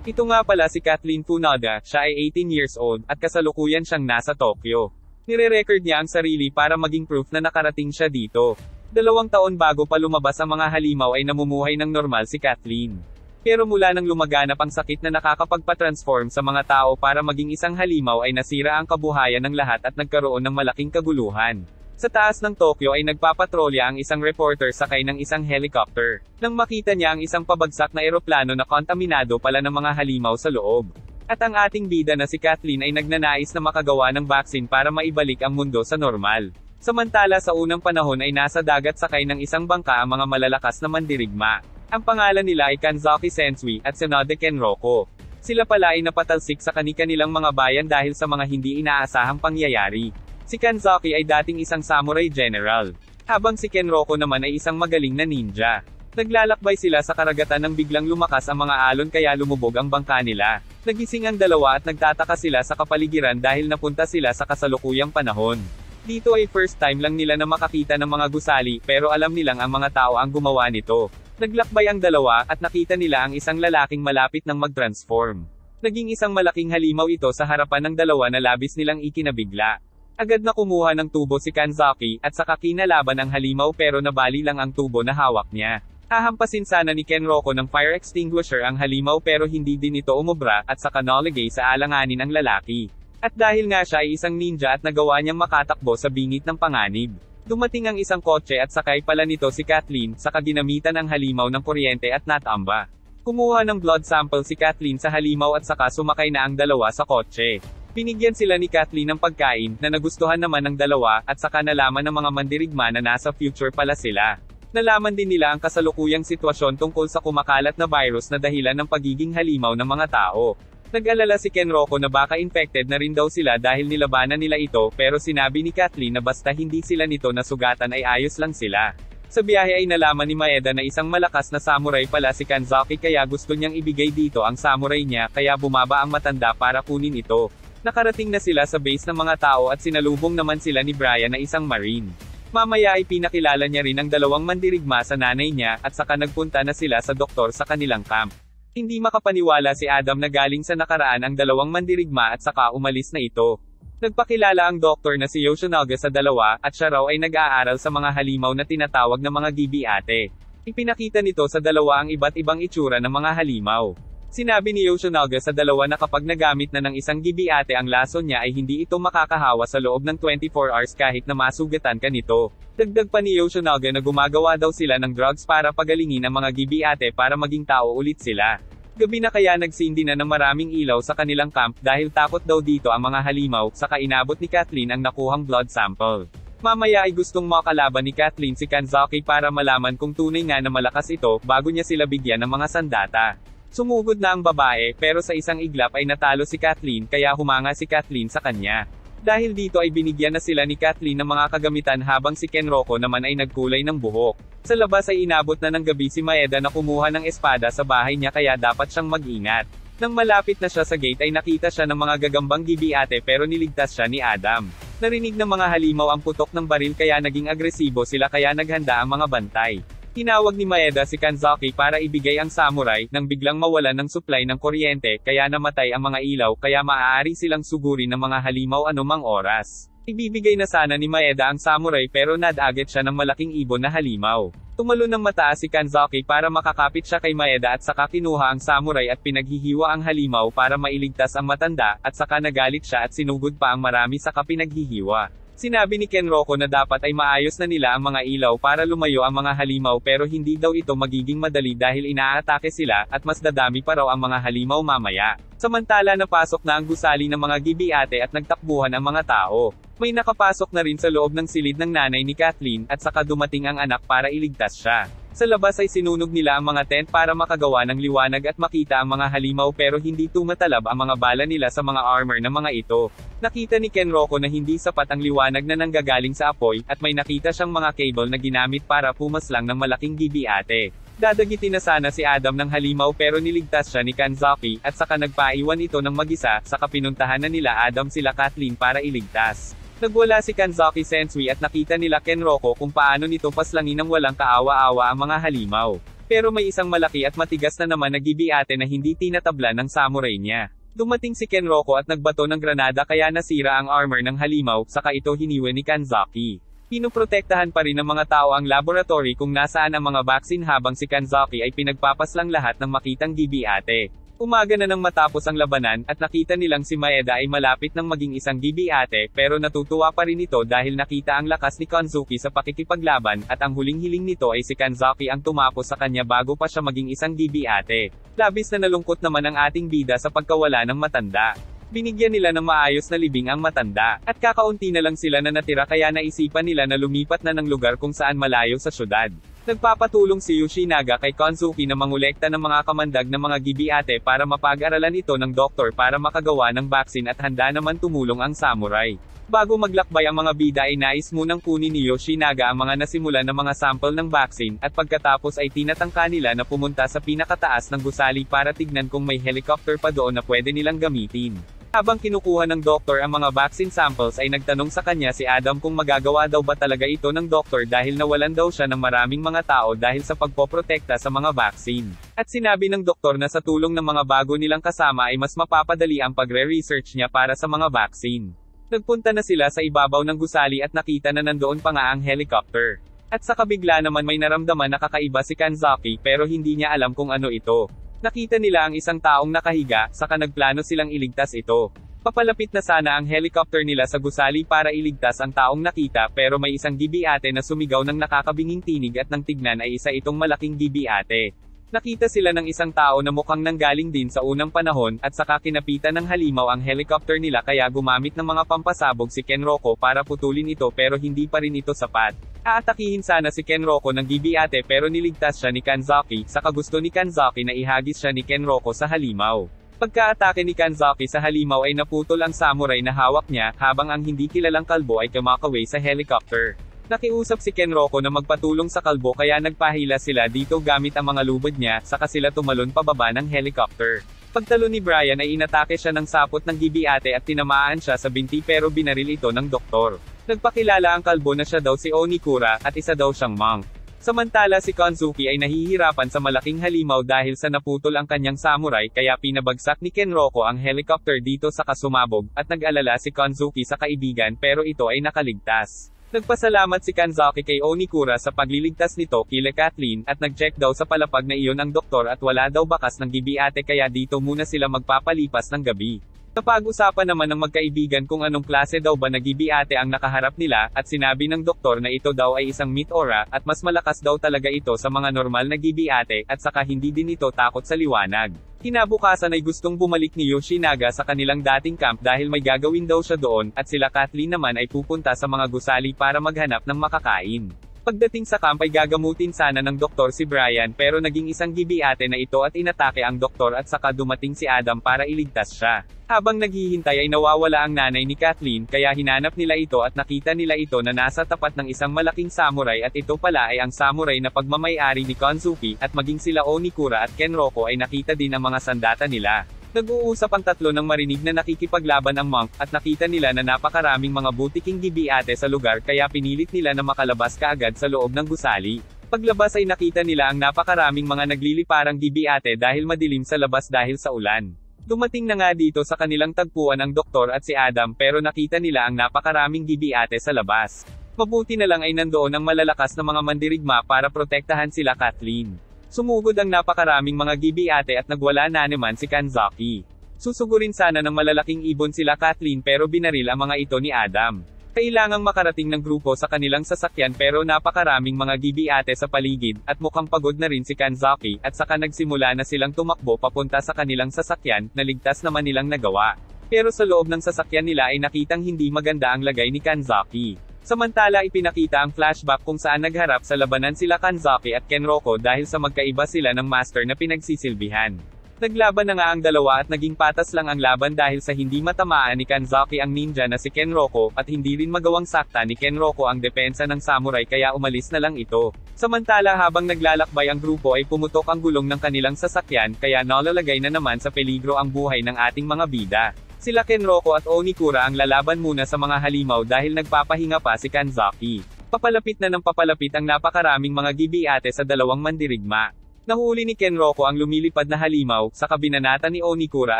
Ito nga pala si Kathleen Funada, siya ay 18 years old, at kasalukuyan siyang nasa Tokyo. Nire-record niya ang sarili para maging proof na nakarating siya dito. 2 taon bago pa lumabas ang mga halimaw ay namumuhay ng normal si Kathleen. Pero mula nang lumaganap ang sakit na nakakapagpa-transform sa mga tao para maging isang halimaw ay nasira ang kabuhayan ng lahat at nagkaroon ng malaking kaguluhan. Sa taas ng Tokyo ay nagpapatrolya ang isang reporter sakay ng isang helicopter. Nang makita niya ang isang pabagsak na eroplano na kontaminado pala ng mga halimaw sa loob. At ang ating bida na si Kathleen ay nagnanais na makagawa ng vaccine para maibalik ang mundo sa normal. Samantala sa unang panahon ay nasa dagat sakay ng isang bangka ang mga malalakas na mandirigma. Ang pangalan nila ay Kanzaki Sensui at Tsunade Kenroko. Sila pala ay napatalsik sa kani-kanilang mga bayan dahil sa mga hindi inaasahang pangyayari. Si Kanzaki ay dating isang samurai general, habang si Kenroko naman ay isang magaling na ninja. Naglalakbay sila sa karagatan nang biglang lumakas ang mga alon kaya lumubog ang bangka nila. Nagising ang dalawa at nagtataka sila sa kapaligiran dahil napunta sila sa kasalukuyang panahon. Dito ay first time lang nila na makakita ng mga gusali pero alam nilang ang mga tao ang gumawa nito. Naglakbay ang dalawa at nakita nila ang isang lalaking malapit ng mag-transform. Naging isang malaking halimaw ito sa harapan ng dalawa na labis nilang ikinabigla. Agad na kumuha ng tubo si Kanzaki, at saka kinalaban ang halimaw pero nabali lang ang tubo na hawak niya. Hahampasin sana ni Kenroko ng fire extinguisher ang halimaw pero hindi din ito umubra, at saka nalagay sa alanganin ang lalaki. At dahil nga siya ay isang ninja at nagawa niyang makatakbo sa bingit ng panganib. Dumating ang isang kotse at sakay pala nito si Kathleen, saka ginamitan ang halimaw ng kuryente at natamba. Kumuha ng blood sample si Kathleen sa halimaw at saka sumakay na ang dalawa sa kotse. Binigyan sila ni Kathleen ng pagkain, na nagustuhan naman ng dalawa, at saka nalaman ng mga mandirigma na nasa future pala sila. Nalaman din nila ang kasalukuyang sitwasyon tungkol sa kumakalat na virus na dahilan ng pagiging halimaw ng mga tao. Nag-alala si Kenroko na baka infected na rin daw sila dahil nilabanan nila ito, pero sinabi ni Kathleen na basta hindi sila nito nasugatan ay ayos lang sila. Sa biyahe ay nalaman ni Maeda na isang malakas na samurai pala si Kanzaki kaya gusto niyang ibigay dito ang samurai niya kaya bumaba ang matanda para kunin ito. Nakarating na sila sa base ng mga tao at sinalubong naman sila ni Brian na isang marine. Mamaya ay pinakilala niya rin ang dalawang mandirigma sa nanay niya, at saka nagpunta na sila sa doktor sa kanilang camp. Hindi makapaniwala si Adam na galing sa nakaraan ang dalawang mandirigma at saka umalis na ito. Nagpakilala ang doktor na si Yoshinaga sa dalawa, at siya raw ay nag-aaral sa mga halimaw na tinatawag na mga gibi-ate. Ipinakita nito sa dalawa ang iba't ibang itsura ng mga halimaw. Sinabi ni Yoshinaga sa dalawa na kapag nagamit na ng isang gibi-ate ang lason niya ay hindi ito makakahawa sa loob ng 24 hours kahit na masugatan ka nito. Dagdag pa ni Yoshinaga na gumagawa daw sila ng drugs para pagalingin ang mga gibi-ate para maging tao ulit sila. Gabi na kaya nagsindi na ng maraming ilaw sa kanilang camp dahil takot daw dito ang mga halimaw, saka inabot ni Kathleen ang nakuhang blood sample. Mamaya ay gustong makalaban ni Kathleen si Kanzaki para malaman kung tunay nga na malakas ito bago niya sila bigyan ng mga sandata. Sumugod na ang babae, pero sa isang iglap ay natalo si Kathleen kaya humanga si Kathleen sa kanya. Dahil dito ay binigyan na sila ni Kathleen ng mga kagamitan habang si Kenroko naman ay nagkulay ng buhok. Sa labas ay inabot na ng gabi si Maeda na kumuha ng espada sa bahay niya kaya dapat siyang mag-ingat. Nang malapit na siya sa gate ay nakita siya ng mga gagambang gibi-ate pero niligtas siya ni Adam. Narinig ng mga halimaw ang putok ng baril kaya naging agresibo sila kaya naghanda ang mga bantay. Tinawag ni Maeda si Kanzaki para ibigay ang samurai, nang biglang mawalan ng supply ng kuryente, kaya namatay ang mga ilaw kaya maaari silang sugurin ng mga halimaw anumang oras. Ibibigay na sana ni Maeda ang samurai pero nadaget siya ng malaking ibon na halimaw. Tumalon ng mataas si Kanzaki para makakapit siya kay Maeda at saka kinuha ang samurai at pinaghihiwa ang halimaw para mailigtas ang matanda, at saka nagalit siya at sinugod pa ang marami sa pinaghihiwa. Sinabi ni Kenroko na dapat ay maayos na nila ang mga ilaw para lumayo ang mga halimaw pero hindi daw ito magiging madali dahil inaatake sila, at mas dadami pa raw ang mga halimaw mamaya. Samantala napasok na ang gusali ng mga gibi-ate at nagtakbuhan ang mga tao. May nakapasok na rin sa loob ng silid ng nanay ni Kathleen, at saka dumating ang anak para iligtas siya. Sa labas ay sinunog nila ang mga tent para makagawa ng liwanag at makita ang mga halimaw pero hindi tumatalab ang mga bala nila sa mga armor ng mga ito. Nakita ni Kenroko na hindi sapat ang liwanag na nanggagaling sa apoy, at may nakita siyang mga cable na ginamit para pumaslang ng malaking gibi-ate. Dadagitin na sana si Adam ng halimaw pero niligtas siya ni Kanzaki, at saka nagpaiwan ito ng mag-isa, saka pinuntahan na nila Adam sila Kathleen para iligtas. Nagwala si Kanzaki Sensui at nakita nila Kenroko kung paano nito paslangin ng walang kaawa-awa ang mga halimaw. Pero may isang malaki at matigas na naman na gibi-ate na hindi tinatabla ng samurai niya. Dumating si Kenroko at nagbato ng granada kaya nasira ang armor ng halimaw, saka ito hiniwa ni Kanzaki. Pinoprotektahan pa rin ng mga tao ang laboratory kung nasaan ang mga vaccine habang si Kanzaki ay pinagpapaslang lahat ng makitang gibi-ate. Umaga na nang matapos ang labanan, at nakita nilang si Maeda ay malapit ng maging isang gibi-ate, pero natutuwa pa rin ito dahil nakita ang lakas ni Kanzuki sa pakikipaglaban, at ang huling hiling nito ay si Kanzaki ang tumapos sa kanya bago pa siya maging isang gibi-ate. Labis na nalungkot naman ang ating bida sa pagkawala ng matanda. Binigyan nila ng maayos na libing ang matanda, at kakaunti na lang sila na natira kaya naisipan nila na lumipat na ng lugar kung saan malayo sa syudad. Nagpapatulong si Yoshinaga kay Kanzuki na mangolekta ng mga kamandag ng mga gibi-ate para mapag-aralan ito ng doktor para makagawa ng vaccine at handa naman tumulong ang samurai. Bago maglakbay ang mga bida ay nais munang kunin ni Yoshinaga ang mga nasimulan na mga sample ng vaccine, at pagkatapos ay tinatangka nila na pumunta sa pinakataas ng gusali para tignan kung may helicopter pa doon na pwede nilang gamitin. Habang kinukuha ng doktor ang mga vaccine samples ay nagtanong sa kanya si Adam kung magagawa daw ba talaga ito ng doktor dahil nawalan daw siya ng maraming mga tao dahil sa pagpoprotekta sa mga vaccine. At sinabi ng doktor na sa tulong ng mga bago nilang kasama ay mas mapapadali ang pagre-research niya para sa mga vaccine. Nagpunta na sila sa ibabaw ng gusali at nakita na nandoon pa nga ang helicopter. At sa kabigla naman may naramdaman na kakaiba si Kanzaki pero hindi niya alam kung ano ito. Nakita nila ang isang taong nakahiga, saka nagplano silang iligtas ito. Papalapit na sana ang helicopter nila sa gusali para iligtas ang taong nakita pero may isang gibi-ate na sumigaw ng nakakabinging tinig at nang tignan ay isa itong malaking gibi-ate. Nakita sila ng isang tao na mukhang nanggaling din sa unang panahon, at saka kinapitan ng halimaw ang helicopter nila kaya gumamit ng mga pampasabog si Kenroko para putulin ito pero hindi pa rin ito sapat. Aatakihin sana si Kenroko ng gibi-ate pero niligtas siya ni Kanzaki, saka gusto ni Kanzaki na ihagis siya ni Kenroko sa halimaw. Pagka-atake ni Kanzaki sa halimaw ay naputol ang samurai na hawak niya, habang ang hindi kilalang kalbo ay kumakaway sa helicopter. Nakiusap si Kenroko na magpatulong sa kalbo kaya nagpahila sila dito gamit ang mga lubid niya, saka sila tumalon pababa ng helicopter. Pagtalo ni Brian ay inatake siya ng sapot ng gibi-ate at tinamaan siya sa binti pero binaril ito ng doktor. Nagpakilala ang kalbo na siya daw si Onikura, at isa daw siyang monk. Samantala si Kanzuki ay nahihirapan sa malaking halimaw dahil sa naputol ang kanyang samurai kaya pinabagsak ni Kenroko ang helicopter dito sa kasumabog, at nag-alala si Kanzuki sa kaibigan pero ito ay nakaligtas. Nagpasalamat si Kanzaki kay Onikura sa pagliligtas nito kila Kathleen, at nag-check daw sa palapag na iyon ang doktor at wala daw bakas ng gibi-ate kaya dito muna sila magpapalipas ng gabi. Napag-usapan naman ng magkaibigan kung anong klase daw ba na gibi-ate ang nakaharap nila, at sinabi ng doktor na ito daw ay isang meteora, at mas malakas daw talaga ito sa mga normal na gibi-ate, at saka hindi din ito takot sa liwanag. Kinabukasan ay gustong bumalik ni Yoshinaga sa kanilang dating camp dahil may gagawin daw siya doon, at sila Kathleen naman ay pupunta sa mga gusali para maghanap ng makakain. Pagdating sa camp ay gagamutin sana ng doktor si Brian pero naging isang gibi-ate na ito at inatake ang doktor, at saka dumating si Adam para iligtas siya. Habang naghihintay ay nawawala ang nanay ni Kathleen kaya hinanap nila ito at nakita nila ito na nasa tapat ng isang malaking samurai, at ito pala ay ang samurai na pagmamay-ari ni Kanzuki, at maging sila Onikura at Kenroko ay nakita din ang mga sandata nila. Nag-uusap ang tatlo nang marinig na nakikipaglaban ang monk, at nakita nila na napakaraming mga butiking gibi-ate sa lugar kaya pinilit nila na makalabas kaagad sa loob ng gusali. Paglabas ay nakita nila ang napakaraming mga nagliliparang gibi-ate dahil madilim sa labas dahil sa ulan. Dumating na nga dito sa kanilang tagpuan ang doktor at si Adam pero nakita nila ang napakaraming gibi-ate sa labas. Mabuti na lang ay nandoon ang malalakas na mga mandirigma para protektahan sila Kathleen. Sumugod ang napakaraming mga gibi-ate at nagwala na naman si Kanzaki. Susugurin sana ng malalaking ibon sila Kathleen pero binaril ang mga ito ni Adam. Kailangang makarating ng grupo sa kanilang sasakyan pero napakaraming mga gibi-ate sa paligid, at mukhang pagod na rin si Kanzaki, at saka nagsimula na silang tumakbo papunta sa kanilang sasakyan, naligtas naman nilang nagawa. Pero sa loob ng sasakyan nila ay nakitang hindi maganda ang lagay ni Kanzaki. Samantala ipinakita ang flashback kung saan nagharap sa labanan sila Kanzaki at Kenroko dahil sa magkaiba sila ng master na pinagsisilbihan. Naglaban na nga ang dalawa at naging patas lang ang laban dahil sa hindi matamaan ni Kanzaki ang ninja na si Kenroko, at hindi rin magawang sakta ni Kenroko ang depensa ng samurai kaya umalis na lang ito. Samantala habang naglalakbay ang grupo ay pumutok ang gulong ng kanilang sasakyan kaya nalalagay na naman sa peligro ang buhay ng ating mga bida. Sila Kenroko at Onikura ang lalaban muna sa mga halimaw dahil nagpapahinga pa si Kanzaki. Papalapit na ng papalapit ang napakaraming mga gibi-ate sa dalawang mandirigma. Nahuli ni Kenroko ang lumilipad na halimaw sa kabinanata ni Onikura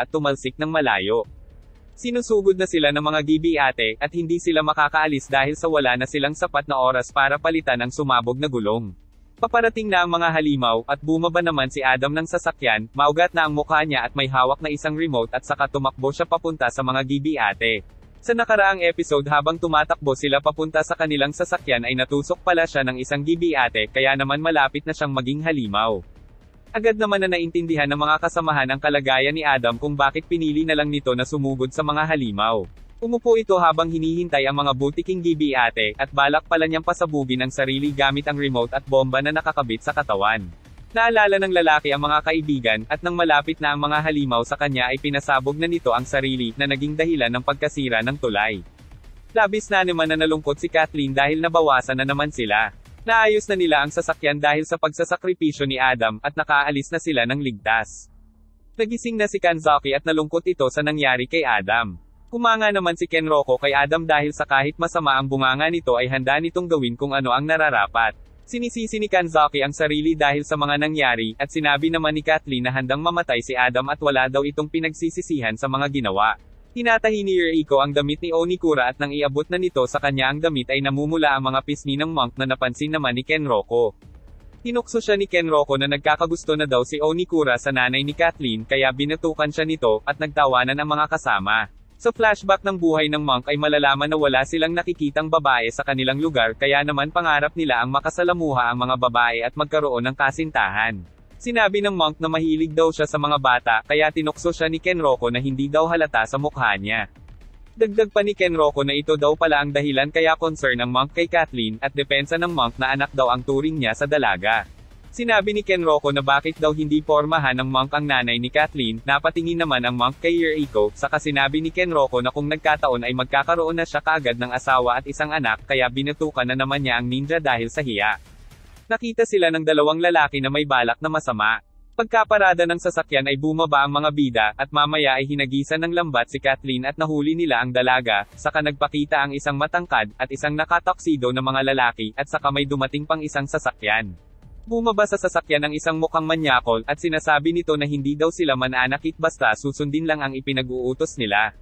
at tumalsik ng malayo. Sinusugod na sila ng mga gibi-ate at hindi sila makakaalis dahil sa wala na silang sapat na oras para palitan ang sumabog na gulong. Paparating na ang mga halimaw at bumaba naman si Adam ng sasakyan, maugat na ang mukha niya at may hawak na isang remote at saka tumakbo siya papunta sa mga gibi-ate. Sa nakaraang episode habang tumatakbo sila papunta sa kanilang sasakyan ay natusok pala siya ng isang gibi-ate kaya naman malapit na siyang maging halimaw. Agad naman na naintindihan ng mga kasamahan ang kalagayan ni Adam kung bakit pinili na lang nito na sumugod sa mga halimaw. Umupo ito habang hinihintay ang mga butiking gibi-ate, at balak pala niyang pasabugin ang sarili gamit ang remote at bomba na nakakabit sa katawan. Naalala ng lalaki ang mga kaibigan, at nang malapit na ang mga halimaw sa kanya ay pinasabog na nito ang sarili, na naging dahilan ng pagkasira ng tulay. Labis na naman na nalungkot si Kathleen dahil nabawasan na naman sila. Naayos na nila ang sasakyan dahil sa pagsasakripisyo ni Adam, at nakaalis na sila ng ligtas. Nagising na si Kanzaki at nalungkot ito sa nangyari kay Adam. Kumanga naman si Kenroko kay Adam dahil sa kahit masama ang bunganga nito ay handa nitong gawin kung ano ang nararapat. Sinisisi ni Kanzaki ang sarili dahil sa mga nangyari, at sinabi naman ni Kathleen na handang mamatay si Adam at wala daw itong pinagsisisihan sa mga ginawa. Hinatahi ni Yuriko ang damit ni Onikura at nang iabot na nito sa kanya ang damit ay namumula ang mga pisngi ng monk na napansin naman ni Kenroko. Tinukso siya ni Kenroko na nagkakagusto na daw si Onikura sa nanay ni Kathleen kaya binatukan siya nito, at nagtawanan ang mga kasama. Sa flashback ng buhay ng monk ay malalaman na wala silang nakikitang babae sa kanilang lugar kaya naman pangarap nila ang makasalamuha ang mga babae at magkaroon ng kasintahan. Sinabi ng monk na mahilig daw siya sa mga bata kaya tinukso siya ni Kenroko na hindi daw halata sa mukha niya. Dagdag pa ni Kenroko na ito daw pala ang dahilan kaya concern ng monk kay Kathleen at depensa ng monk na anak daw ang turing niya sa dalaga. Sinabi ni Kenroko na bakit daw hindi pormahan ng monk ang nanay ni Kathleen, napatingin naman ang monk kay Yuriko, saka sinabi ni Kenroko na kung nagkataon ay magkakaroon na siya kaagad ng asawa at isang anak kaya binatukan na naman niya ang ninja dahil sa hiya. Nakita sila ng dalawang lalaki na may balak na masama. Pagkaparada ng sasakyan ay bumaba ang mga bida, at mamaya ay hinagisan ng lambat si Kathleen at nahuli nila ang dalaga, saka nagpakita ang isang matangkad, at isang nakatoksido na mga lalaki, at saka may dumating pang isang sasakyan. Bumaba sa sasakyan ang isang mukhang manyakol, at sinasabi nito na hindi daw sila mananakit basta susundin lang ang ipinag-uutos nila.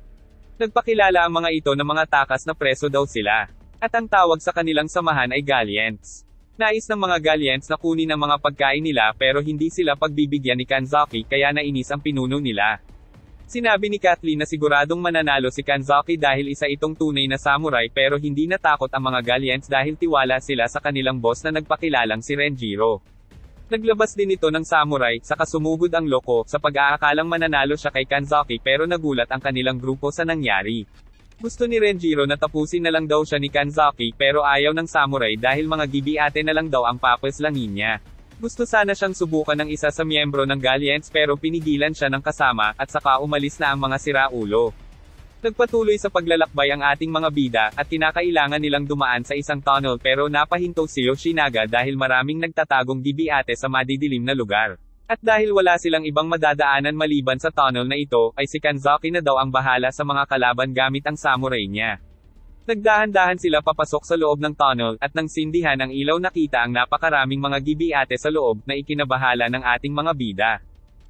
Nagpakilala ang mga ito na mga takas na preso daw sila. At ang tawag sa kanilang samahan ay Galliants. Nais ng mga Galliants na kunin ang mga pagkain nila pero hindi sila pagbibigyan ni Kanzaki kaya nainis ang pinuno nila. Sinabi ni Kathleen na siguradong mananalo si Kanzaki dahil isa itong tunay na samurai pero hindi natakot ang mga Galliants dahil tiwala sila sa kanilang boss na nagpakilalang si Renjiro. Naglabas din ito ng samurai, saka sumugod ang loko, sa pag-aakalang mananalo siya kay Kanzaki pero nagulat ang kanilang grupo sa nangyari. Gusto ni Renjiro na tapusin na lang daw siya ni Kanzaki pero ayaw ng samurai dahil mga gibi-ate na lang daw ang papaslangin niya. Gusto sana siyang subukan ng isa sa miyembro ng Galliants pero pinigilan siya ng kasama, at saka umalis na ang mga siraulo. Nagpatuloy sa paglalakbay ang ating mga bida, at kinakailangan nilang dumaan sa isang tunnel pero napahinto si Yoshinaga dahil maraming nagtatagong gibi-ate sa madidilim na lugar. At dahil wala silang ibang madadaanan maliban sa tunnel na ito, ay si Kanzaki na daw ang bahala sa mga kalaban gamit ang samurai niya. Nagdahan-dahan sila papasok sa loob ng tunnel, at nang sindihan ang ilaw nakita ang napakaraming mga gibi-ate sa loob, na ikinabahala ng ating mga bida.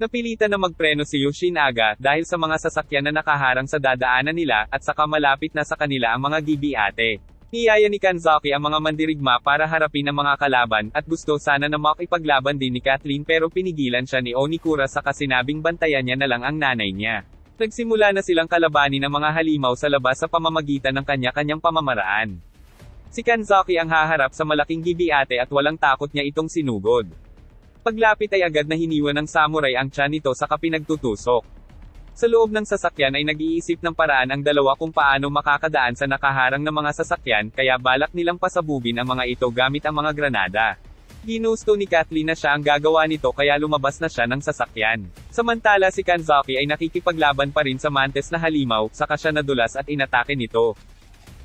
Napilitan na magpreno si Yoshinaga, dahil sa mga sasakyan na nakaharang sa dadaanan nila, at saka malapit na sa kanila ang mga gibi-ate. Niyaya ni Kanzaki ang mga mandirigma para harapin ang mga kalaban, at gusto sana na makipaglaban din ni Kathleen pero pinigilan siya ni Onikura saka sinabing bantayan niya na lang ang nanay niya. Nagsimula na silang kalabanin ng mga halimaw sa labas sa pamamagitan ng kanya-kanyang pamamaraan. Si Kanzaki ang haharap sa malaking gibi-ate at walang takot niya itong sinugod. Paglapit ay agad na hiniwan ng samurai ang tiyan nito sa pinagtutusok. Sa loob ng sasakyan ay nag-iisip ng paraan ang dalawa kung paano makakadaan sa nakaharang na mga sasakyan kaya balak nilang pasabugin ang mga ito gamit ang mga granada. Ginusto ni Kathleen na siya ang gagawa nito kaya lumabas na siya ng sasakyan. Samantala si Kanzaki ay nakikipaglaban pa rin sa mantes na halimaw, saka siya nadulas at inatake nito.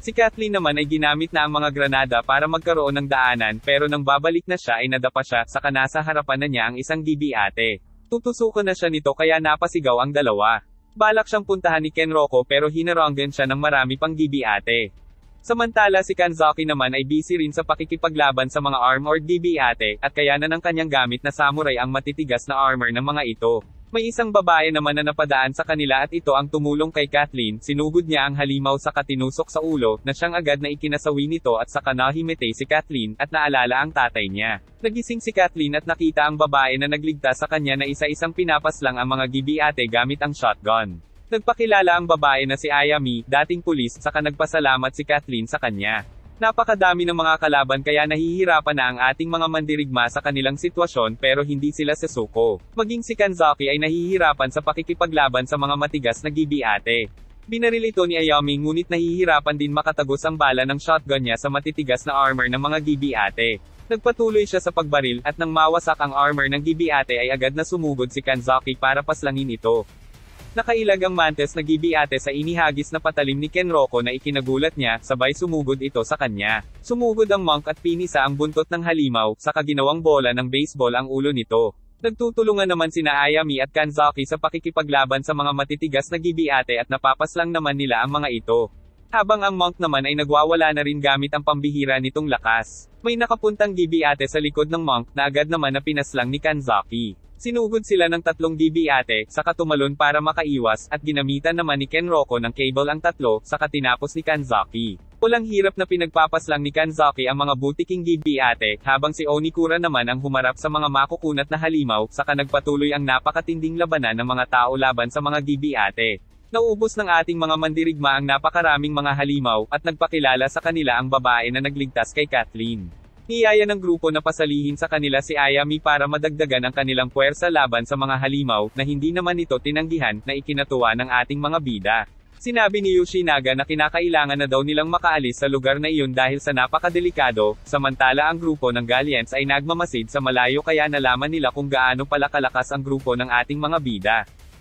Si Kathleen naman ay ginamit na ang mga granada para magkaroon ng daanan pero nang babalik na siya ay nadapa siya, saka nasa harapan na niya ang isang gibi-ate. Tutusukan na siya nito kaya napasigaw ang dalawa. Balak siyang puntahan ni Kenroko pero hinaranggan siya ng marami pang gibi-ate. Samantala si Kanzaki naman ay busy rin sa pakikipaglaban sa mga armored GBate, at kayanan ng kanyang gamit na samurai ang matitigas na armor ng mga ito. May isang babae naman na napadaan sa kanila at ito ang tumulong kay Kathleen, sinugod niya ang halimaw sa katinusok sa ulo, na siyang agad na ikinasawi nito at saka nahimete si Kathleen, at naalala ang tatay niya. Nagising si Kathleen at nakita ang babae na nagligtas sa kanya na isa-isang pinapaslang ang mga GBate gamit ang shotgun. Nagpakilala ang babae na si Ayami, dating pulis, saka nagpasalamat si Kathleen sa kanya. Napakadami ng mga kalaban kaya nahihirapan na ang ating mga mandirigma sa kanilang sitwasyon pero hindi sila sasuko. Maging si Kanzaki ay nahihirapan sa pakikipaglaban sa mga matigas na GBate. Binaril ito ni Ayami ngunit nahihirapan din makatagos ang bala ng shotgun niya sa matitigas na armor ng mga GBate. Nagpatuloy siya sa pagbaril at nang mawasak ang armor ng GBate ay agad na sumugod si Kanzaki para paslangin ito. Nakailag ang mantis na GBate sa inihagis na patalim ni Kenroko na ikinagulat niya, sabay sumugod ito sa kanya. Sumugod ang monk at pinisa ang buntot ng halimaw, saka ginawang bola ng baseball ang ulo nito. Nagtutulungan naman sina Ayami at Kanzaki sa pakikipaglaban sa mga matitigas na GBate at napapaslang naman nila ang mga ito. Habang ang monk naman ay nagwawala na rin gamit ang pambihira nitong lakas. May nakapuntang GBate sa likod ng monk na agad naman na pinaslang ni Kanzaki. Sinugod sila ng 3 GBate, saka tumalon para makaiwas, at ginamitan naman ni Kenroko ng cable ang 3, saka tinapos ni Kanzaki. Walang hirap na pinagpapaslang ni Kanzaki ang mga butiking GBate, habang si Onikura naman ang humarap sa mga makukunat na halimaw, saka nagpatuloy ang napakatinding labanan ng mga tao laban sa mga GBate. Naubos ng ating mga mandirigma ang napakaraming mga halimaw, at nagpakilala sa kanila ang babae na nagligtas kay Kathleen. Niyaya ng grupo na pasalihin sa kanila si Ayami para madagdagan ang kanilang puwersa laban sa mga halimaw, na hindi naman ito tinanggihan, na ikinatuwa ng ating mga bida. Sinabi ni Yoshinaga na kinakailangan na daw nilang makaalis sa lugar na iyon dahil sa napakadelikado, samantala ang grupo ng Gallians ay nagmamasid sa malayo kaya nalaman nila kung gaano pala kalakas ang grupo ng ating mga bida.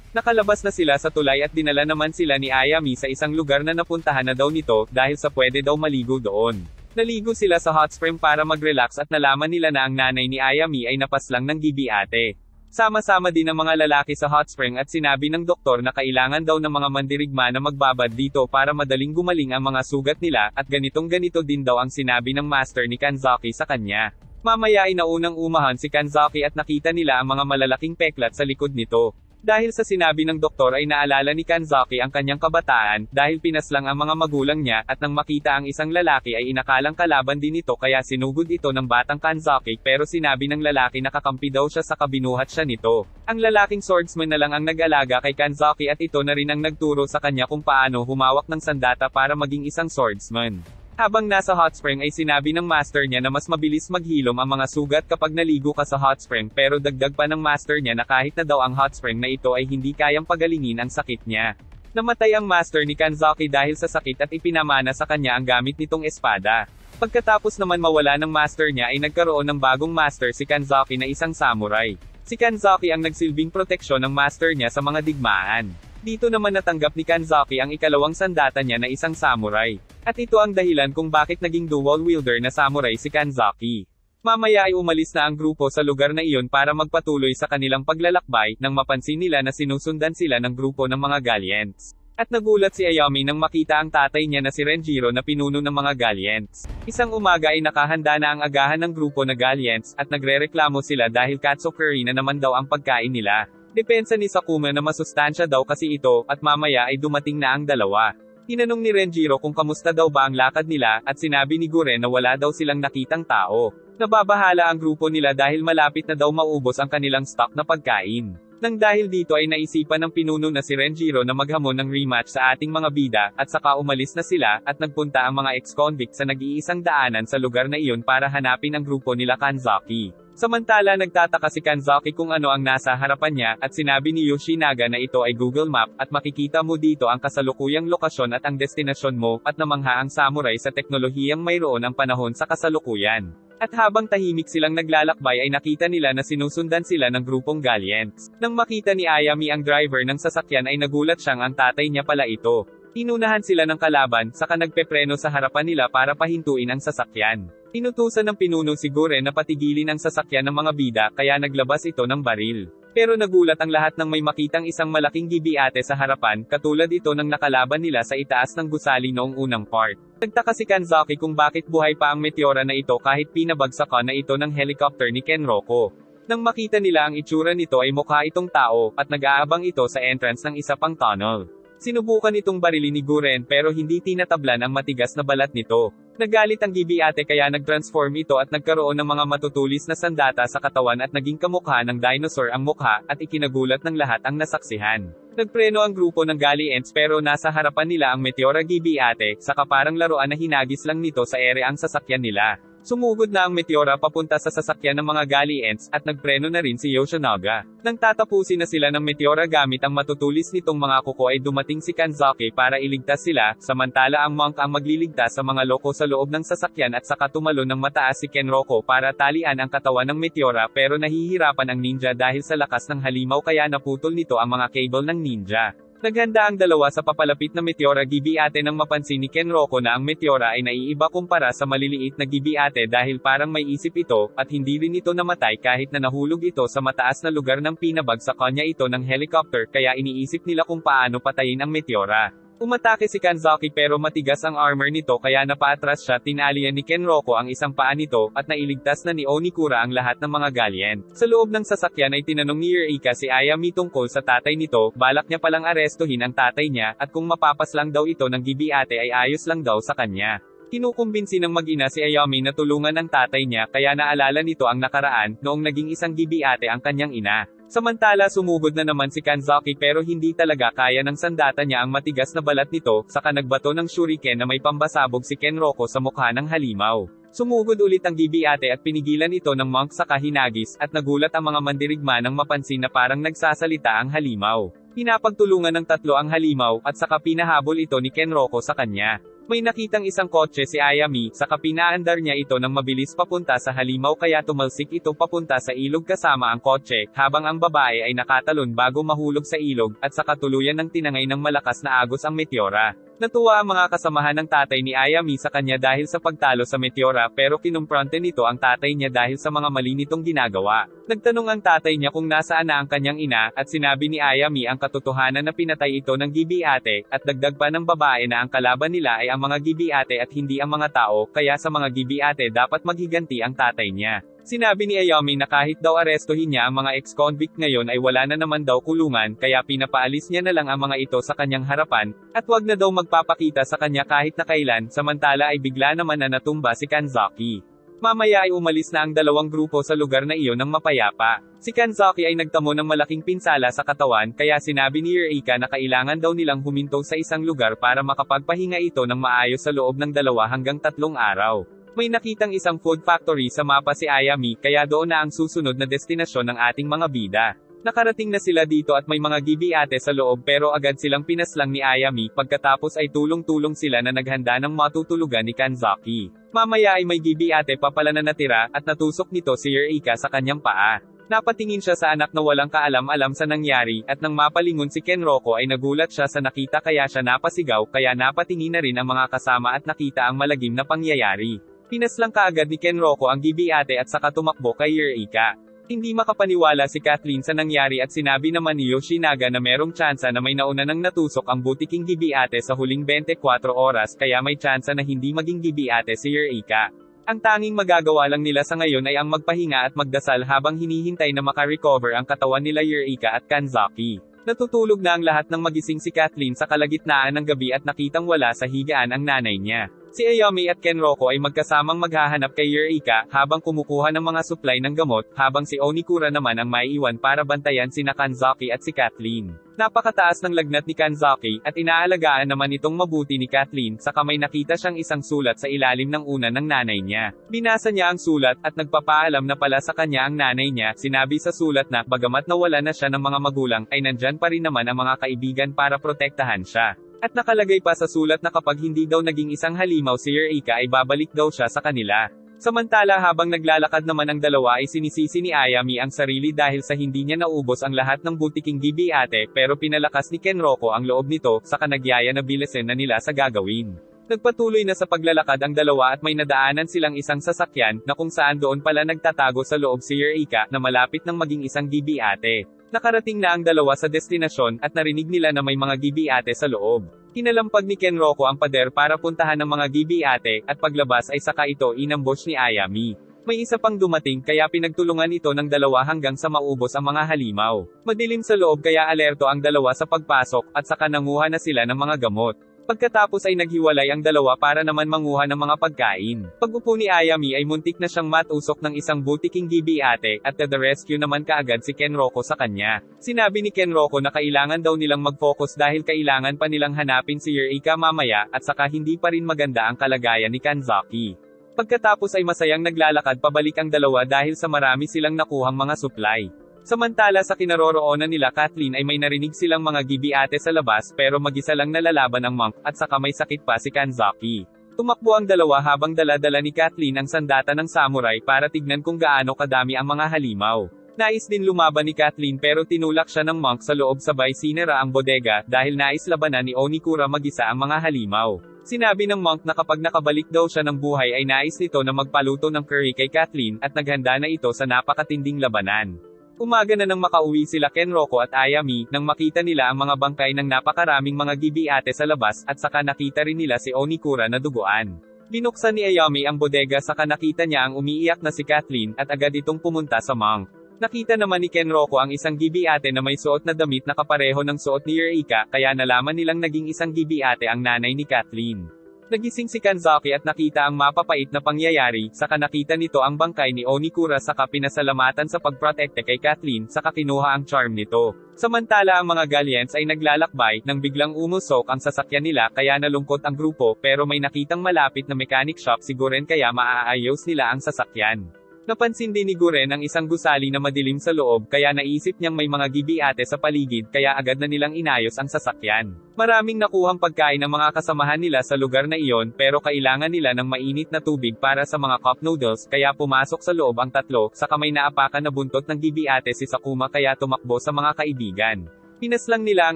Nakalabas na sila sa tulay at dinala naman sila ni Ayami sa isang lugar na napuntahan na daw nito, dahil sa pwede daw maligo doon. Naligo sila sa hot spring para mag-relax at nalaman nila na ang nanay ni Ayami ay napaslang ng GBate. Sama-sama din ang mga lalaki sa hot spring at sinabi ng doktor na kailangan daw ng mga mandirigma na magbabad dito para madaling gumaling ang mga sugat nila, at ganitong-ganito din daw ang sinabi ng master ni Kanzaki sa kanya. Mamaya ay naunang umahan si Kanzaki at nakita nila ang mga malalaking peklat sa likod nito. Dahil sa sinabi ng doktor ay naalala ni Kanzaki ang kanyang kabataan, dahil pinaslang ang mga magulang niya, at nang makita ang isang lalaki ay inakalang kalaban din ito kaya sinugod ito ng batang Kanzaki pero sinabi ng lalaki na kakampi daw siya sa kabinuhat siya nito. Ang lalaking swordsman na lang ang nag-alaga kay Kanzaki at ito na rin ang nagturo sa kanya kung paano humawak ng sandata para maging isang swordsman. Habang nasa hot spring ay sinabi ng master niya na mas mabilis maghilom ang mga sugat kapag naligo ka sa hot spring pero dagdag pa ng master niya na kahit na daw ang hot spring na ito ay hindi kayang pagalingin ang sakit niya. Namatay ang master ni Kanzaki dahil sa sakit at ipinamana sa kanya ang gamit nitong espada. Pagkatapos naman mawala ng master niya ay nagkaroon ng bagong master si Kanzaki na isang samurai. Si Kanzaki ang nagsilbing proteksyon ng master niya sa mga digmaan. Dito naman natanggap ni Kanzaki ang ikalawang sandata niya na isang samurai. At ito ang dahilan kung bakit naging dual wielder na samurai si Kanzaki. Mamaya ay umalis na ang grupo sa lugar na iyon para magpatuloy sa kanilang paglalakbay, nang mapansin nila na sinusundan sila ng grupo ng mga Gallians. At nagulat si Ayami nang makita ang tatay niya na si Renjiro na pinuno ng mga Gallians. Isang umaga ay nakahanda na ang agahan ng grupo na Gallians, at nagrereklamo sila dahil katsu curry na naman daw ang pagkain nila. Depensa ni Sakuma na masustansya daw kasi ito, at mamaya ay dumating na ang dalawa. Tinanong ni Renjiro kung kamusta daw ba ang lakad nila, at sinabi ni Guren na wala daw silang nakitang tao. Nababahala ang grupo nila dahil malapit na daw maubos ang kanilang stock na pagkain. Nang dahil dito ay naisipan ng pinuno na si Renjiro na maghamon ng rematch sa ating mga bida, at saka umalis na sila, at nagpunta ang mga ex-convict sa nag-iisang daanan sa lugar na iyon para hanapin ang grupo nila Kanzaki. Samantala nagtataka si Kanzaki kung ano ang nasa harapan niya, at sinabi ni Yoshinaga na ito ay Google Map, at makikita mo dito ang kasalukuyang lokasyon at ang destinasyon mo, at namangha ang samurai sa teknolohiyang mayroon ang panahon sa kasalukuyan. At habang tahimik silang naglalakbay ay nakita nila na sinusundan sila ng grupong Gallians. Nang makita ni Ayami ang driver ng sasakyan ay nagulat siyang ang tatay niya pala ito. Inunahan sila ng kalaban, saka nagpepreno sa harapan nila para pahintuin ang sasakyan. Inutusan ng pinuno si Guren na patigilin ang sasakyan ng mga bida kaya naglabas ito ng baril. Pero nagulat ang lahat nang may makitang isang malaking GBate sa harapan, katulad ito ng nakalaban nila sa itaas ng gusali noong unang part. Nagtaka si Kanzaki kung bakit buhay pa ang meteora na ito kahit pinabagsakan na ito ng helicopter ni Kenroko. Nang makita nila ang itsura nito ay mukha itong tao, at nag-aabang ito sa entrance ng isa pang tunnel. Sinubukan itong barilin ni Guren pero hindi tinatablan ang matigas na balat nito. Nagalit ang Gibiate kaya nag-transform ito at nagkaroon ng mga matutulis na sandata sa katawan at naging kamukha ng dinosaur ang mukha, at ikinagulat ng lahat ang nasaksihan. Nagpreno ang grupo ng Gallients pero nasa harapan nila ang Meteora Gibiate, saka parang laruan na hinagis lang nito sa ere ang sasakyan nila. Sumugod na ang Meteora papunta sa sasakyan ng mga Gallients, at nagpreno na rin si Yoshinaga. Nang tatapusin na sila ng Meteora gamit ang matutulis nitong mga kuko ay dumating si Kanzaki para iligtas sila, samantala ang monk ang magliligtas sa mga loko sa loob ng sasakyan at saka tumalon ng mataas si Kenroko para talian ang katawan ng Meteora pero nahihirapan ang ninja dahil sa lakas ng halimaw kaya naputol nito ang mga cable ng ninja. Naghanda ang dalawa sa papalapit na Meteora Gibiate nang mapansin ni Kenroko na ang Meteora ay naiiba kumpara sa maliliit na Gibiate dahil parang may isip ito, at hindi rin ito namatay kahit na nahulog ito sa mataas na lugar ng pinabagsakan niya ito ng helicopter kaya iniisip nila kung paano patayin ang Meteora. Umatake si Kanzaki pero matigas ang armor nito kaya napaatras siya, tinalian ni Kenroko ang isang paa nito, at nailigtas na ni Onikura ang lahat ng mga Galliant. Sa loob ng sasakyan ay tinanong ni Eureka si Ayami tungkol sa tatay nito, balak niya palang arestuhin ang tatay niya, at kung mapapas lang daw ito ng Gibiate ay ayos lang daw sa kanya. Kinukumbinsi ng mag-ina si Ayami na tulungan ang tatay niya kaya naalala nito ang nakaraan, noong naging isang Gibiate ang kanyang ina. Samantala sumugod na naman si Kanzaki pero hindi talaga kaya ng sandata niya ang matigas na balat nito, saka nagbato ng shuriken na may pambasabog si Kenroko sa mukha ng halimaw. Sumugod ulit ang Gibiate at pinigilan ito ng monk sa kahinagis, at nagulat ang mga mandirigma nang mapansin na parang nagsasalita ang halimaw. Pinapagtulungan ng tatlo ang halimaw, at saka pinahabol ito ni Kenroko sa kanya. May nakitang isang kotse si Ayami, saka pinaandar niya ito ng mabilis papunta sa halimaw kaya tumalsik ito papunta sa ilog kasama ang kotse, habang ang babae ay nakatalon bago mahulog sa ilog, at saka tuluyan ng tinangay ng malakas na agos ang Meteora. Natuwa ang mga kasamahan ng tatay ni Ayami sa kanya dahil sa pagtalo sa Meteora pero kinumpronte nito ang tatay niya dahil sa mga mali nitong ginagawa. Nagtanong ang tatay niya kung nasaan na ang kanyang ina, at sinabi ni Ayami ang katotohanan na pinatay ito ng Gibiate, at dagdag pa ng babae na ang kalaban nila ay ang mga Gibiate at hindi ang mga tao, kaya sa mga Gibiate dapat maghiganti ang tatay niya. Sinabi ni Ayami na kahit daw arestuhin niya ang mga ex-convict ngayon ay wala na naman daw kulungan kaya pinapaalis niya na lang ang mga ito sa kanyang harapan, at wag na daw magpapakita sa kanya kahit na kailan, samantala ay bigla naman na natumba si Kanzaki. Mamaya ay umalis na ang dalawang grupo sa lugar na iyon ng mapayapa. Si Kanzaki ay nagtamo ng malaking pinsala sa katawan kaya sinabi ni Eureka na kailangan daw nilang huminto sa isang lugar para makapagpahinga ito ng maayos sa loob ng 2 hanggang 3 araw. May nakitang isang food factory sa mapa si Ayami kaya doon na ang susunod na destinasyon ng ating mga bida. Nakarating na sila dito at may mga Gibiate sa loob pero agad silang pinaslang ni Ayami, pagkatapos ay tulong-tulong sila na naghanda ng matutulugan ni Kanzaki. Mamaya ay may Gibiate pa pala na natira, at natusok nito si Eureka sa kanyang paa. Napatingin siya sa anak na walang kaalam-alam sa nangyari, at nang mapalingon si Kenroko ay nagulat siya sa nakita kaya siya napasigaw kaya napatingin na rin ang mga kasama at nakita ang malagim na pangyayari. Pinaslang kaagad ni Kenroko ang Gibiate at saka tumakbo kay Eureka. Hindi makapaniwala si Kathleen sa nangyari at sinabi naman ni Yoshinaga na merong tsansa na may nauna nang natusok ang butiking Gibiate sa huling 24 oras kaya may tsansa na hindi maging Gibiate si Eureka. Ang tanging magagawa lang nila sa ngayon ay ang magpahinga at magdasal habang hinihintay na makarecover ang katawan nila Eureka at Kanzaki. Natutulog na ang lahat ng magising si Kathleen sa kalagitnaan ng gabi at nakitang wala sa higaan ang nanay niya. Si Ayami at Kenroko ay magkasamang maghahanap kay Eureka, habang kumukuha ng mga supply ng gamot, habang si Onikura naman ang maiiwan para bantayan sina Kanzaki at si Kathleen. Napakataas ng lagnat ni Kanzaki, at inaalagaan naman itong mabuti ni Kathleen, saka may nakita siyang isang sulat sa ilalim ng una ng nanay niya. Binasa niya ang sulat, at nagpapaalam na pala sa kanya ang nanay niya, sinabi sa sulat na, bagamat nawala na siya ng mga magulang, ay nandyan pa rin naman ang mga kaibigan para protektahan siya. At nakalagay pa sa sulat na kapag hindi daw naging isang halimaw si Eureka ay babalik daw siya sa kanila. Samantala habang naglalakad naman ang dalawa ay sinisisi ni Ayami ang sarili dahil sa hindi niya naubos ang lahat ng butiking Gibiate pero pinalakas ni Kenroko ang loob nito, saka nagyaya na bilisin na nila sa gagawin. Nagpatuloy na sa paglalakad ang dalawa at may nadaanan silang isang sasakyan na kung saan doon pala nagtatago sa loob si Eureka na malapit ng maging isang Gibiate. Nakarating na ang dalawa sa destinasyon at narinig nila na may mga gibi-ate sa loob. Kinalampag ni Kenroko ang pader para puntahan ng mga gibi-ate, at paglabas ay saka ito inambush ni Ayami. May isa pang dumating kaya pinagtulungan ito ng dalawa hanggang sa maubos ang mga halimaw. Madilim sa loob kaya alerto ang dalawa sa pagpasok at saka nanguha na sila ng mga gamot. Pagkatapos ay naghiwalay ang dalawa para naman manguha ng mga pagkain. Pag-upo ni Ayami ay muntik na siyang matusok ng isang butiking gibi-ate at the rescue naman kaagad si Kenroko sa kanya. Sinabi ni Kenroko na kailangan daw nilang mag-focus dahil kailangan pa nilang hanapin si Eureka mamaya at saka hindi pa rin maganda ang kalagayan ni Kanzaki. Pagkatapos ay masayang naglalakad pabalik ang dalawa dahil sa marami silang nakuhang mga supply. Samantala sa kinaroroonan nila Kathleen ay may narinig silang mga gibi-ate sa labas pero mag-isa lang nalalaban ang monk at saka may sakit pa si Kanzaki. Tumakbo ang dalawa habang dala-dala ni Kathleen ang sandata ng samurai para tignan kung gaano kadami ang mga halimaw. Nais din lumaban ni Kathleen pero tinulak siya ng monk sa loob sabay sinira ang bodega dahil nais labanan ni Onikura mag-isa ang mga halimaw. Sinabi ng monk na kapag nakabalik daw siya ng buhay ay nais nito na magpaluto ng curry kay Kathleen at naghanda na ito sa napakatinding labanan. Umaga na nang makauwi sila Kenroko at Ayami nang makita nila ang mga bangkay ng napakaraming mga gibi-ate sa labas at saka nakita rin nila si Onikura na duguan. Binuksan ni Ayami ang bodega saka nakita niya ang umiiyak na si Kathleen at agad itong pumunta sa monk. Nakita naman ni Kenroko ang isang gibi-ate na may suot na damit na kapareho ng suot ni Eureka kaya nalaman nilang naging isang gibi-ate ang nanay ni Kathleen. Nagising si Kanzaki at nakita ang mapapait na pangyayari, saka nakita nito ang bangkay ni Onikura saka pinasalamatan sa pagprotekte kay Kathleen saka kinuha ang charm nito. Samantala ang mga Gallians ay naglalakbay nang biglang umusok ang sasakyan nila kaya nalungkot ang grupo pero may nakitang malapit na mechanic shop si Guren kaya maaayos nila ang sasakyan. Napansin din ni Guren ang isang gusali na madilim sa loob kaya naisip niyang may mga gibi-ate sa paligid kaya agad na nilang inayos ang sasakyan. Maraming nakuhang pagkain ng mga kasamahan nila sa lugar na iyon pero kailangan nila ng mainit na tubig para sa mga cup noodles kaya pumasok sa loob ang tatlo saka may naapakan na buntot ng gibi-ate si Sakuma kaya tumakbo sa mga kaibigan. Pinaslang nila ang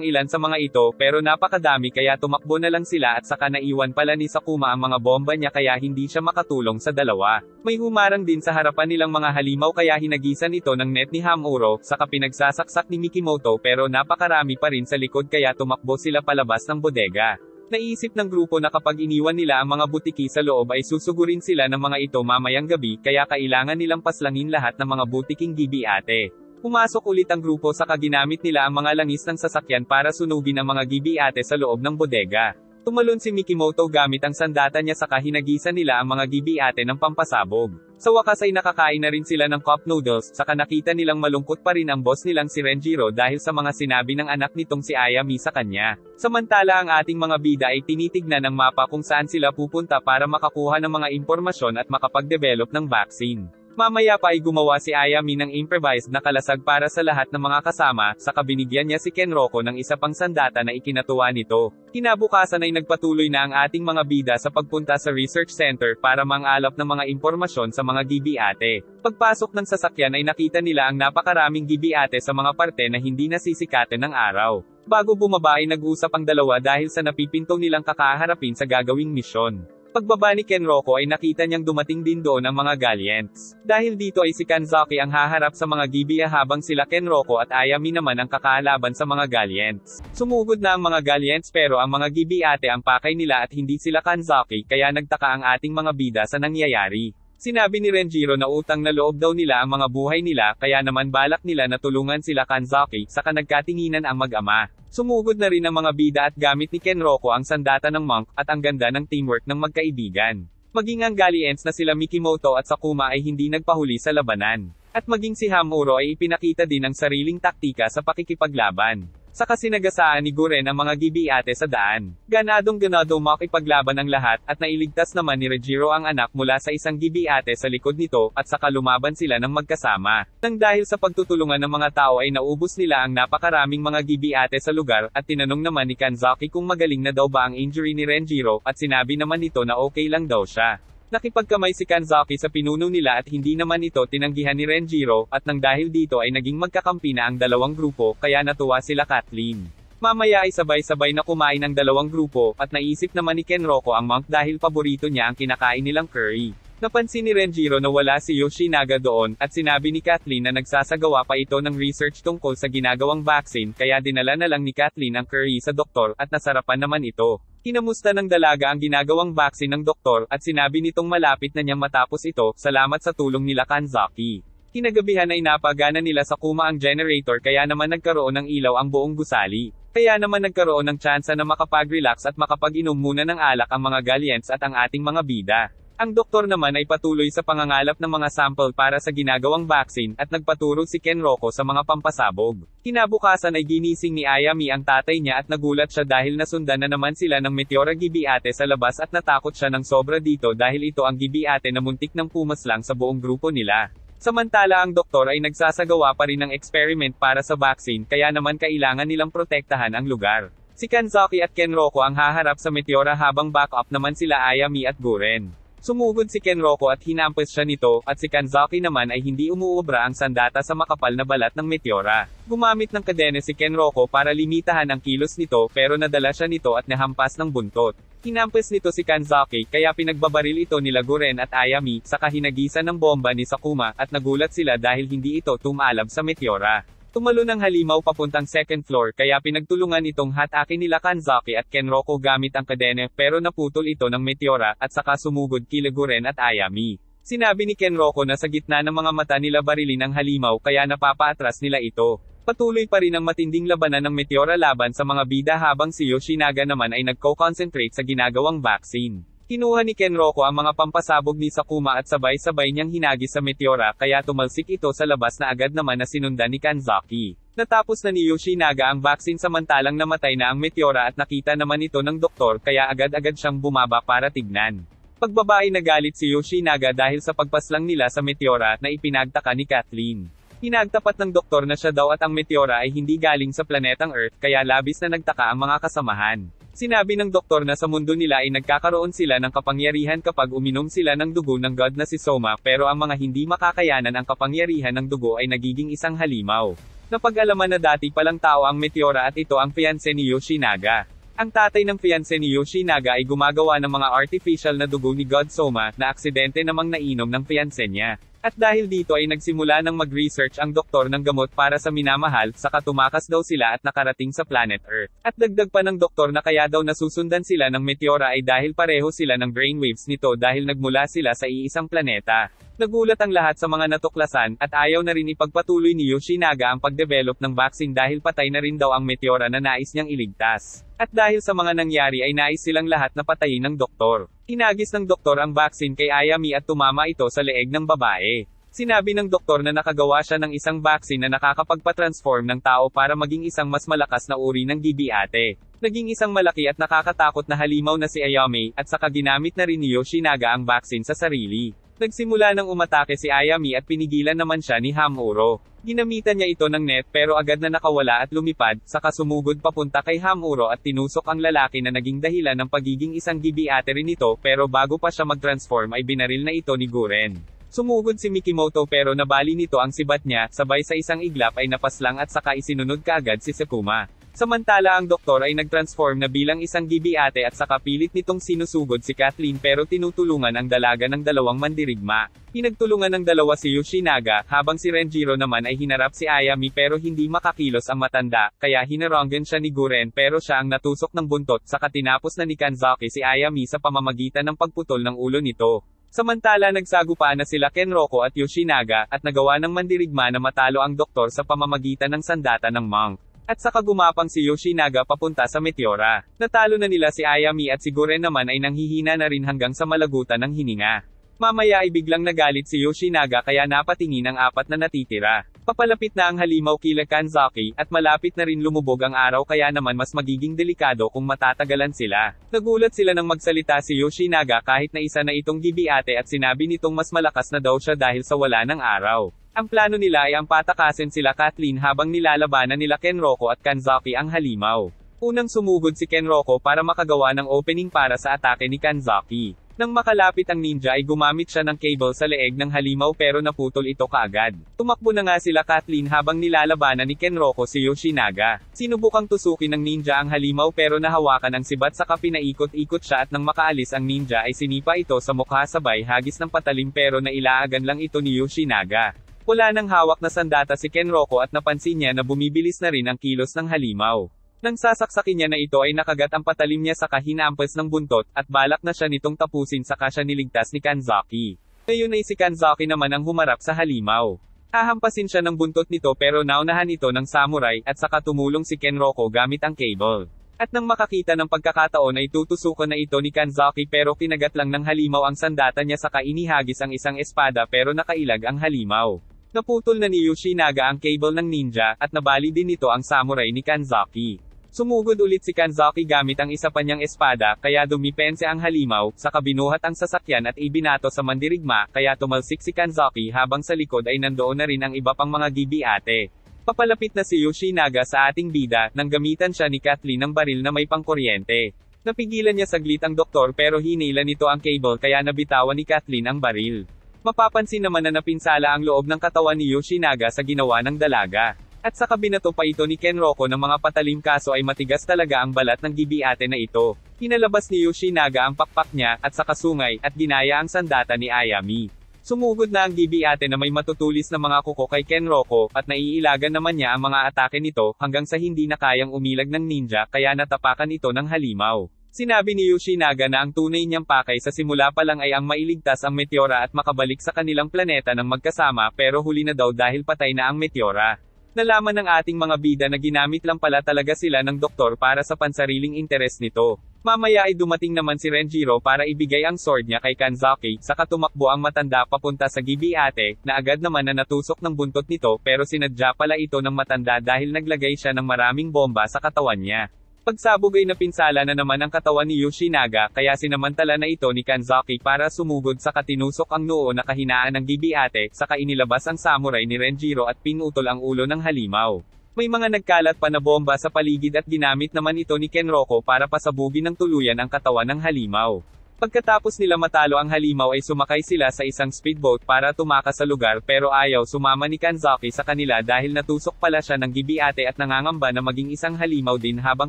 ilan sa mga ito pero napakadami kaya tumakbo na lang sila at saka naiwan pala ni Sakuma ang mga bomba niya kaya hindi siya makatulong sa dalawa. May humarang din sa harapan nilang mga halimaw kaya hinagisan ito ng net ni Hamuro, saka pinagsasaksak ni Mikimoto pero napakarami pa rin sa likod kaya tumakbo sila palabas ng bodega. Naisip ng grupo na kapag iniwan nila ang mga butiki sa loob ay susugurin sila ng mga ito mamayang gabi kaya kailangan nilang paslangin lahat ng mga butiking gibi-ate. Pumasok ulit ang grupo saka ginamit nila ang mga langis ng sasakyan para sunugin ang mga gibi-ate sa loob ng bodega. Tumalon si Mikimoto gamit ang sandata niya saka hinagisan nila ang mga gibi-ate ng pampasabog. Sa wakas ay nakakain na rin sila ng cup noodles, saka nakita nilang malungkot pa rin ang boss nilang si Renjiro dahil sa mga sinabi ng anak nitong si Ayami sa kanya. Samantala ang ating mga bida ay tinitignan ng mapa kung saan sila pupunta para makakuha ng mga impormasyon at makapag-develop ng vaccine. Mamaya pa ay gumawa si Ayami ng improvised na kalasag para sa lahat ng mga kasama, saka binigyan niya si Kenroko ng isa pang sandata na ikinatuwa nito. Kinabukasan ay nagpatuloy na ang ating mga bida sa pagpunta sa research center para mangalap ng mga impormasyon sa mga gibi-ate. Pagpasok ng sasakyan ay nakita nila ang napakaraming gibi-ate sa mga parte na hindi nasisikatan ng araw. Bago bumaba ay nag-usap ang dalawa dahil sa napipinto nilang kakaharapin sa gagawing misyon. Pagbaba ni Kenroko ay nakita niyang dumating din doon ang mga Galliants. Dahil dito ay si Kanzaki ang haharap sa mga gibiya habang sila Kenroko at Ayami naman ang kakalaban sa mga Galliants. Sumugod na ang mga Galliants pero ang mga gibi-ate ang pakay nila at hindi sila Kanzaki kaya nagtaka ang ating mga bida sa nangyayari. Sinabi ni Renjiro na utang na loob daw nila ang mga buhay nila kaya naman balak nila na tulungan sila Kanzaki saka nagkatinginan ang mag-ama. Sumugod na rin ang mga bida at gamit ni Kenroko ang sandata ng monk at ang ganda ng teamwork ng magkaibigan. Maging ang Galliants na sila Mikimoto at Sakuma ay hindi nagpahuli sa labanan. At maging si Hamuro ay ipinakita din ang sariling taktika sa pakikipaglaban. Saka sinagasaan ni Guren ang mga gibi-ate sa daan. Ganadong-ganado makipaglaban ang lahat, at nailigtas naman ni Renjiro ang anak mula sa isang gibi-ate sa likod nito, at saka lumaban sila ng magkasama. Nang dahil sa pagtutulungan ng mga tao ay naubos nila ang napakaraming mga gibi-ate sa lugar, at tinanong naman ni Kanzaki kung magaling na daw ba ang injury ni Renjiro, at sinabi naman nito na okay lang daw siya. Nakipagkamay si Kanzaki sa pinuno nila at hindi naman ito tinanggihan ni Renjiro, at nang dahil dito ay naging magkakampi na ang dalawang grupo, kaya natuwa sila Kathleen. Mamaya ay sabay-sabay na kumain ang dalawang grupo, at naisip naman ni Kenroko ang monk dahil paborito niya ang kinakain nilang curry. Napansin ni Renjiro na wala si Yoshinaga doon, at sinabi ni Kathleen na nagsasagawa pa ito ng research tungkol sa ginagawang vaccine, kaya dinala na lang ni Kathleen ang curry sa doktor, at nasarapan naman ito. Kinamusta ng dalaga ang ginagawang vaccine ng doktor, at sinabi nitong malapit na niyang matapos ito, salamat sa tulong nila Kanzaki. Kinagabihan ay napagana nila sa Kuma ang generator kaya naman nagkaroon ng ilaw ang buong gusali. Kaya naman nagkaroon ng tsansa na makapag-relax at makapag-inom muna ng alak ang mga Gallians at ang ating mga bida. Ang doktor naman ay patuloy sa pangangalap ng mga sample para sa ginagawang vaccine, at nagpaturo si Kenroko sa mga pampasabog. Kinabukasan ay ginising ni Ayami ang tatay niya at nagulat siya dahil nasundan na naman sila ng Meteora Gibiate sa labas at natakot siya ng sobra dito dahil ito ang Gibiate na muntik ng pumaslang sa buong grupo nila. Samantala ang doktor ay nagsasagawa pa rin ng experiment para sa vaccine kaya naman kailangan nilang protektahan ang lugar. Si Kanzaki at Kenroko ang haharap sa Meteora habang backup naman sila Ayami at Guren. Sumugod si Kenroko at hinampas siya nito, at si Kanzaki naman ay hindi umuubra ang sandata sa makapal na balat ng Meteora. Gumamit ng kadena si Kenroko para limitahan ang kilos nito pero nadala siya nito at nahampas ng buntot. Hinampas nito si Kanzaki kaya pinagbabaril ito nila Guren at Ayami, saka hinagisan ng bomba ni Sakuma, at nagulat sila dahil hindi ito tumalab sa Meteora. Tumalo ng halimaw papuntang second floor kaya pinagtulungan itong hatakin nila Kanzaki at Kenroko gamit ang kadena pero naputol ito ng Meteora at saka sumugod kila Guren at Ayami. Sinabi ni Kenroko na sa gitna ng mga mata nila barilin ang halimaw kaya napapaatras nila ito. Patuloy pa rin ang matinding labanan ng Meteora laban sa mga bida habang si Yoshinaga naman ay nagko-concentrate sa ginagawang vaccine. Kinuha ni Kenroko ang mga pampasabog ni Sakuma at sabay-sabay niyang hinagis sa Meteora kaya tumalsik ito sa labas na agad naman na sinundan ni Kanzaki. Natapos na ni Yoshinaga ang vaccine samantalang namatay na ang Meteora at nakita naman ito ng doktor kaya agad-agad siyang bumaba para tignan. Pagbaba ay nagalit si Yoshinaga dahil sa pagpaslang nila sa Meteora na ipinagtaka ni Kathleen. Pinagtapat ng doktor na siya daw at ang Meteora ay hindi galing sa planetang Earth kaya labis na nagtaka ang mga kasamahan. Sinabi ng doktor na sa mundo nila ay nagkakaroon sila ng kapangyarihan kapag uminom sila ng dugo ng god na si Soma pero ang mga hindi makakayanan ang kapangyarihan ng dugo ay nagiging isang halimaw. Napag-alaman na dati palang tao ang Meteora at ito ang fiancé ni Yoshinaga. Ang tatay ng fiancé ni Yoshinaga ay gumagawa ng mga artificial na dugo ni God Soma na aksidente namang nainom ng fiancé niya. At dahil dito ay nagsimula ng mag-research ang doktor ng gamot para sa minamahal, saka tumakas daw sila at nakarating sa planet Earth. At dagdag pa ng doktor na kaya daw nasusundan sila ng Meteora ay dahil pareho sila ng brainwaves nito dahil nagmula sila sa iisang planeta. Nagulat ang lahat sa mga natuklasan, at ayaw na rin ipagpatuloy ni Yoshinaga ang pagdevelop ng vaccine dahil patay na rin daw ang Meteora na nais niyang iligtas. At dahil sa mga nangyari ay nais silang lahat na patayin ng doktor. Hinagis ng doktor ang vaccine kay Ayami at tumama ito sa leeg ng babae. Sinabi ng doktor na nakagawa siya ng isang vaccine na nakakapagpa-transform ng tao para maging isang mas malakas na uri ng Gibiate. Naging isang malaki at nakakatakot na halimaw na si Ayami, at saka ginamit na rin ni Yoshinaga ang vaccine sa sarili. Nagsimula ng umatake si Ayami at pinigilan naman siya ni Hamuro. Ginamitan niya ito ng net pero agad na nakawala at lumipad, saka sumugod papunta kay Hamuro at tinusok ang lalaki na naging dahilan ng pagiging isang Gibiate rin ito pero bago pa siya mag-transform ay binaril na ito ni Guren. Sumugod si Mikimoto pero nabali nito ang sibat niya, sabay sa isang iglap ay napaslang at saka isinunod kaagad si Sakuma. Samantala ang doktor ay nag-transform na bilang isang Gibiate at saka pilit nitong sinusugod si Kathleen pero tinutulungan ang dalaga ng dalawang mandirigma. Pinagtulungan ng dalawa si Yoshinaga, habang si Renjiro naman ay hinarap si Ayami pero hindi makakilos ang matanda, kaya hinaronggan siya ni Guren pero siya ang natusok ng buntot saka tinapos na ni Kanzaki si Ayami sa pamamagitan ng pagputol ng ulo nito. Samantala nagsagupaan na sila Kenroko at Yoshinaga, at nagawa ng mandirigma na matalo ang doktor sa pamamagitan ng sandata ng monk. At saka gumapang si Yoshinaga papunta sa Meteora. Natalo na nila si Ayami at si Guren naman ay nanghihina na rin hanggang sa malagutan ng hininga. Mamaya ay biglang nagalit si Yoshinaga kaya napatingin ang apat na natitira. Papalapit na ang halimaw kila Kanzaki, at malapit na rin lumubog ang araw kaya naman mas magiging delikado kung matatagalan sila. Nagulat sila nang magsalita si Yoshinaga kahit na isa na itong Gibiate at sinabi nitong mas malakas na daw siya dahil sa wala ng araw. Ang plano nila ay ang patakasin sila Kathleen habang nilalabanan nila Kenroko at Kanzaki ang halimaw. Unang sumugod si Kenroko para makagawa ng opening para sa atake ni Kanzaki. Nang makalapit ang ninja ay gumamit siya ng cable sa leeg ng halimaw pero naputol ito kaagad. Tumakbo na nga sila Kathleen habang nilalabanan ni Kenroko si Yoshinaga. Sinubukang tusukin ng ninja ang halimaw pero nahawakan ang sibat saka pinaikot-ikot siya at nang makaalis ang ninja ay sinipa ito sa mukha sabay hagis ng patalim pero nailaagan lang ito ni Yoshinaga. Wala nang hawak na sandata si Kenroko at napansin niya na bumibilis na rin ang kilos ng halimaw. Nang sasaksakin niya na ito ay nakagat ang patalim niya sa hinampas ng buntot, at balak na siya nitong tapusin saka siya niligtas ni Kanzaki. Ngayon ay si Kanzaki naman ang humarap sa halimaw. Hahampasin siya ng buntot nito pero naunahan ito ng samurai, at saka tumulong si Kenroko gamit ang cable. At nang makakita ng pagkakataon ay tutusukan na ito ni Kanzaki pero kinagat lang ng halimaw ang sandata niya saka inihagis ang isang espada pero nakailag ang halimaw. Naputol na ni Yoshinaga ang cable ng ninja, at nabali din nito ang samurai ni Kanzaki. Sumugod ulit si Kanzaki gamit ang isa pa niyang espada, kaya dumipense ang halimaw, saka binuhat ang sasakyan at ibinato sa mandirigma, kaya tumalsik si Kanzaki habang sa likod ay nandoon na rin ang iba pang mga gibi-ate. Papalapit na si Yoshinaga sa ating bida, nang gamitan siya ni Kathleen ng baril na may pangkuryente. Napigilan niya saglit ang doktor pero hinila nito ang cable kaya nabitawan ni Kathleen ang baril. Mapapansin naman na napinsala ang loob ng katawan ni Yoshinaga sa ginawa ng dalaga. At saka binato pa ito ni Kenroko ng mga patalim kaso ay matigas talaga ang balat ng gibi-ate na ito. Hinalabas ni Yoshinaga ang pakpak niya, at saka sungay, at ginaya ang sandata ni Ayami. Sumugod na ang gibi-ate na may matutulis na mga kuko kay Kenroko, at naiilagan naman niya ang mga atake nito, hanggang sa hindi na kayang umilag ng ninja kaya natapakan ito ng halimaw. Sinabi ni Yoshinaga na ang tunay niyang pakay sa simula pa lang ay ang mailigtas ang meteora at makabalik sa kanilang planeta ng magkasama pero huli na daw dahil patay na ang meteora. Nalaman ng ating mga bida na ginamit lang pala talaga sila ng doktor para sa pansariling interes nito. Mamaya ay dumating naman si Renjiro para ibigay ang sword niya kay Kanzaki, saka tumakbo ang matanda papunta sa gibi-ate, na agad naman na natusok ng buntot nito pero sinadya pala ito ng matanda dahil naglagay siya ng maraming bomba sa katawan niya. Pagsabog ay napinsala na naman ang katawan ni Yoshinaga kaya sinamantala na ito ni Kanzaki para sumugod sa katinusok ang noo na kahinaan ng gibi-ate, saka inilabas ang samurai ni Renjiro at pinutol ang ulo ng halimaw. May mga nagkalat pa na bomba sa paligid at ginamit naman ito ni Kenroko para pasabugin ng tuluyan ang katawan ng halimaw. Pagkatapos nila matalo ang halimaw ay sumakay sila sa isang speedboat para tumakas sa lugar pero ayaw sumama ni Kanzaki sa kanila dahil natusok pala siya ng gibi-ate at nangangamba na maging isang halimaw din habang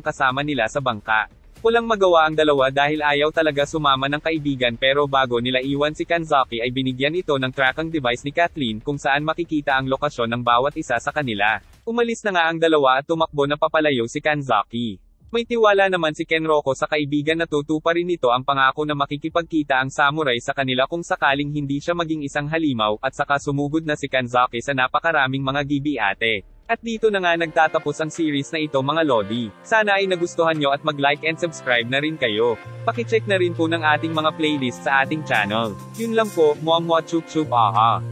kasama nila sa bangka. Walang magawa ang dalawa dahil ayaw talaga sumama ng kaibigan pero bago nila iwan si Kanzaki ay binigyan ito ng tracking device ni Kathleen kung saan makikita ang lokasyon ng bawat isa sa kanila. Umalis na nga ang dalawa at tumakbo na papalayo si Kanzaki. May tiwala naman si Kenroko sa kaibigan na tutuparin nito ang pangako na makikipagkita ang samurai sa kanila kung sakaling hindi siya maging isang halimaw, at saka sumugod na si Kanzaki sa napakaraming mga gibi-ate. At dito na nga nagtatapos ang series na ito mga Lodi. Sana ay nagustuhan nyo at mag-like and subscribe na rin kayo. Pakicheck na rin po ng ating mga playlist sa ating channel. Yun lang po, muamwa chup chup aha.